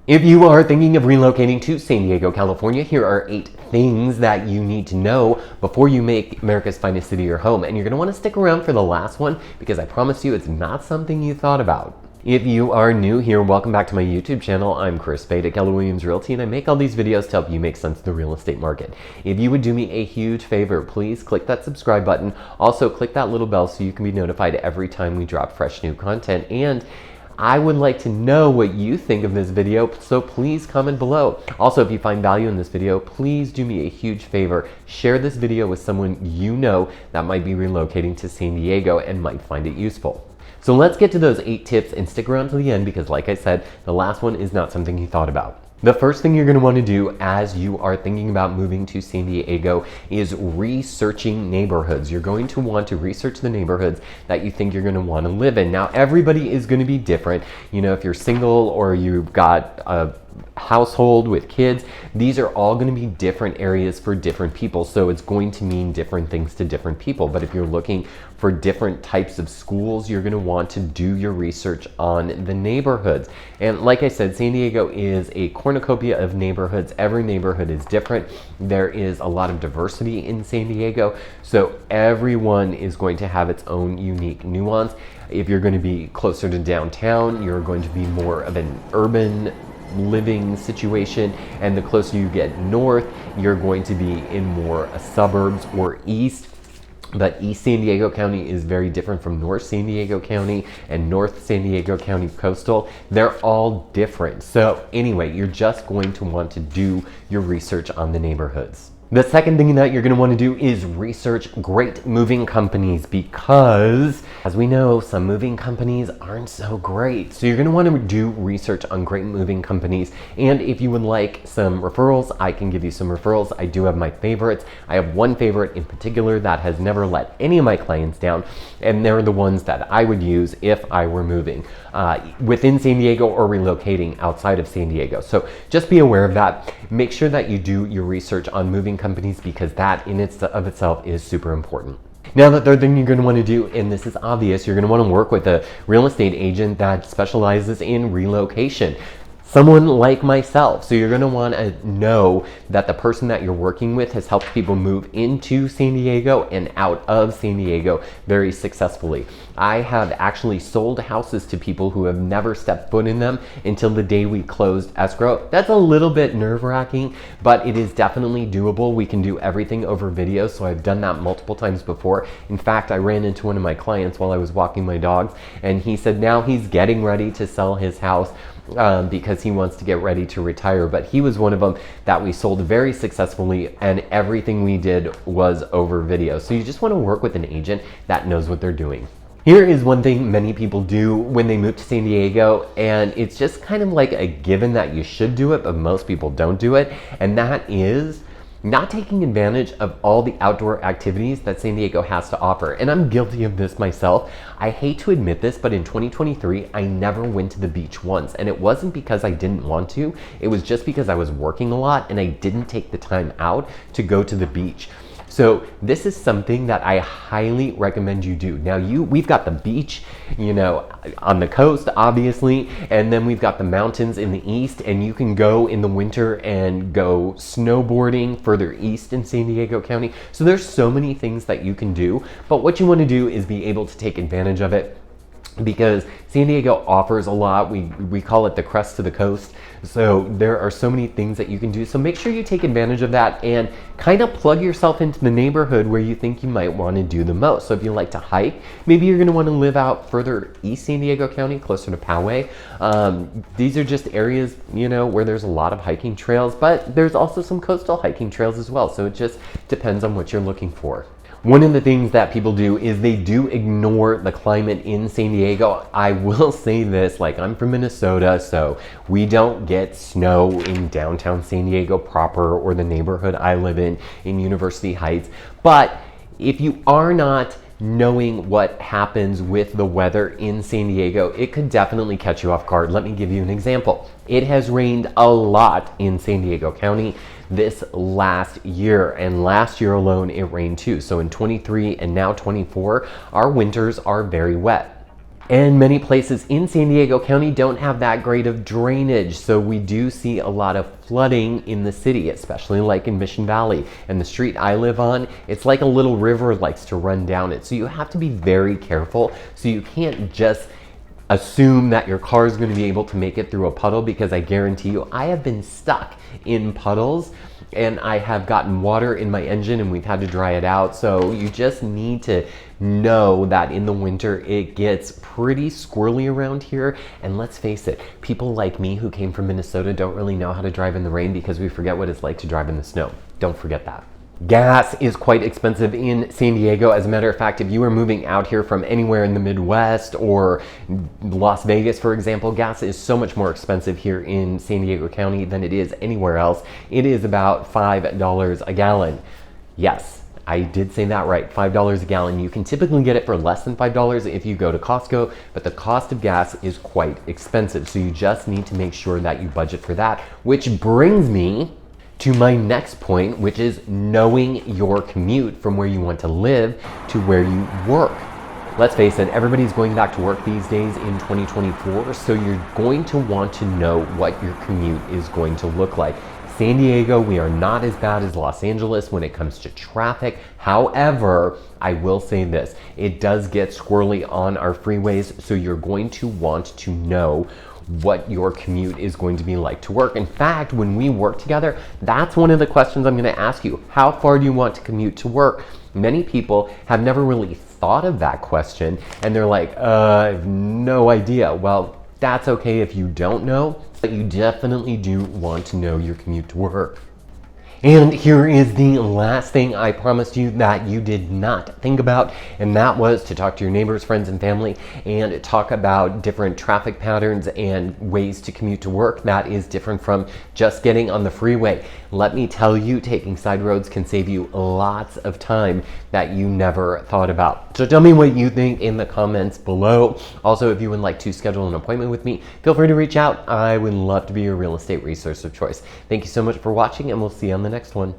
If you are thinking of relocating to San Diego, California, here are 8 things that you need to know before you make America's finest city your home. And you're going to want to stick around for the last one because I promise you it's not something you thought about. If you are new here, welcome back to my YouTube channel. I'm Spade at Keller Williams Realty, and I make all these videos to help you make sense of the real estate market. If you would do me a huge favor, please click that subscribe button. Also, click that little bell so you can be notified every time we drop fresh new content. And I would like to know what you think of this video, so please comment below. Also, if you find value in this video, please do me a huge favor. Share this video with someone you know that might be relocating to San Diego and might find it useful. So let's get to those 8 tips and stick around to the end because, like I said, the last one is not something you thought about. The first thing you're going to want to do as you are thinking about moving to San Diego is researching neighborhoods. You're going to want to research the neighborhoods that you think you're going to want to live in. Now, everybody is going to be different. You know, if you're single or you've got a household with kids, these are all going to be different areas for different people. So it's going to mean different things to different people. But if you're looking for different types of schools, you're going to want to do your research on the neighborhoods. And like I said, San Diego is a cornucopia of neighborhoods. Every neighborhood is different. There is a lot of diversity in San Diego. So everyone is going to have its own unique nuance. If you're going to be closer to downtown, you're going to be more of an urban living situation, and the closer you get north, you're going to be in more suburbs or east. But East San Diego County is very different from North San Diego County and North San Diego County coastal. They're all different. So anyway, you're just going to want to do your research on the neighborhoods. The second thing that you're going to want to do is research great moving companies because, as we know, some moving companies aren't so great. So you're going to want to do research on great moving companies. And if you would like some referrals, I can give you some referrals. I do have my favorites. I have one favorite in particular that has never let any of my clients down, and they're the ones that I would use if I were moving within San Diego or relocating outside of San Diego. So just be aware of that. Make sure that you do your research on moving companies because that in itself is super important. Now, the third thing you're going to want to do, and this is obvious, you're going to want to work with a real estate agent that specializes in relocation. Someone like myself. So you're going to want to know that the person that you're working with has helped people move into San Diego and out of San Diego very successfully. I have actually sold houses to people who have never stepped foot in them until the day we closed escrow. That's a little bit nerve-wracking, but it is definitely doable. We can do everything over video, so I've done that multiple times before. In fact, I ran into one of my clients while I was walking my dogs, and he said now he's getting ready to sell his house because he wants to get ready to retire. But he was one of them that we sold very successfully, and everything we did was over video. So you just want to work with an agent that knows what they're doing. Here is one thing many people do when they move to San Diego, and it's just kind of like a given that you should do it, but most people don't do it, and that is not taking advantage of all the outdoor activities that San Diego has to offer. And I'm guilty of this myself. I hate to admit this, but in 2023, I never went to the beach once. And it wasn't because I didn't want to. It was just because I was working a lot and I didn't take the time out to go to the beach. So this is something that I highly recommend you do. Now we've got the beach, you know, on the coast, obviously, and then we've got the mountains in the east, and you can go in the winter and go snowboarding further east in San Diego County. So there's so many things that you can do, but what you want to do is be able to take advantage of it because San Diego offers a lot. We call it the crest to the coast. So there are so many things that you can do. So make sure you take advantage of that and kind of plug yourself into the neighborhood where you think you might want to do the most. So if you like to hike, maybe you're going to want to live out further east San Diego County, closer to Poway. These are just areas, you know, where there's a lot of hiking trails, but there's also some coastal hiking trails as well. So it just depends on what you're looking for. One of the things that people do is they do ignore the climate in San Diego. I will say this, like I'm from Minnesota, so we don't get snow in downtown San Diego proper or the neighborhood I live in University Heights. But if you are not knowing what happens with the weather in San Diego, it could definitely catch you off guard. Let me give you an example. It has rained a lot in San Diego County this last year, and last year alone it rained too. So in 23 and now 24, our winters are very wet. And many places in San Diego County don't have that great of drainage, so we do see a lot of flooding in the city, especially like in Mission Valley. And the street I live on, it's like a little river likes to run down it. So you have to be very careful. So you can't just assume that your car is going to be able to make it through a puddle, because I guarantee you, I have been stuck in puddles and I have gotten water in my engine and we've had to dry it out. So you just need to know that in the winter it gets pretty squirrely around here. And let's face it, people like me who came from Minnesota don't really know how to drive in the rain, because we forget what it's like to drive in the snow. Don't forget that. Gas is quite expensive in San Diego. As a matter of fact, if you are moving out here from anywhere in the Midwest or Las Vegas, for example, gas is so much more expensive here in San Diego County than it is anywhere else. It is about $5 a gallon. Yes, I did say that right, $5 a gallon. You can typically get it for less than $5 if you go to Costco, but the cost of gas is quite expensive. So you just need to make sure that you budget for that, which brings me to my next point, which is knowing your commute from where you want to live to where you work. Let's face it, everybody's going back to work these days in 2024, so you're going to want to know what your commute is going to look like. San Diego, we are not as bad as Los Angeles when it comes to traffic. However, I will say this, it does get squirrely on our freeways, so you're going to want to know what your commute is going to be like to work. In fact, when we work together, that's one of the questions I'm going to ask you. How far do you want to commute to work? Many people have never really thought of that question, and they're like, I have no idea. Well, that's okay if you don't know, but you definitely do want to know your commute to work. And here is the last thing I promised you that you did not think about, and that was to talk to your neighbors, friends, and family and talk about different traffic patterns and ways to commute to work that is different from just getting on the freeway. Let me tell you, taking side roads can save you lots of time that you never thought about. So tell me what you think in the comments below. Also, if you would like to schedule an appointment with me, feel free to reach out. I would love to be your real estate resource of choice. Thank you so much for watching, and we'll see you on the next one.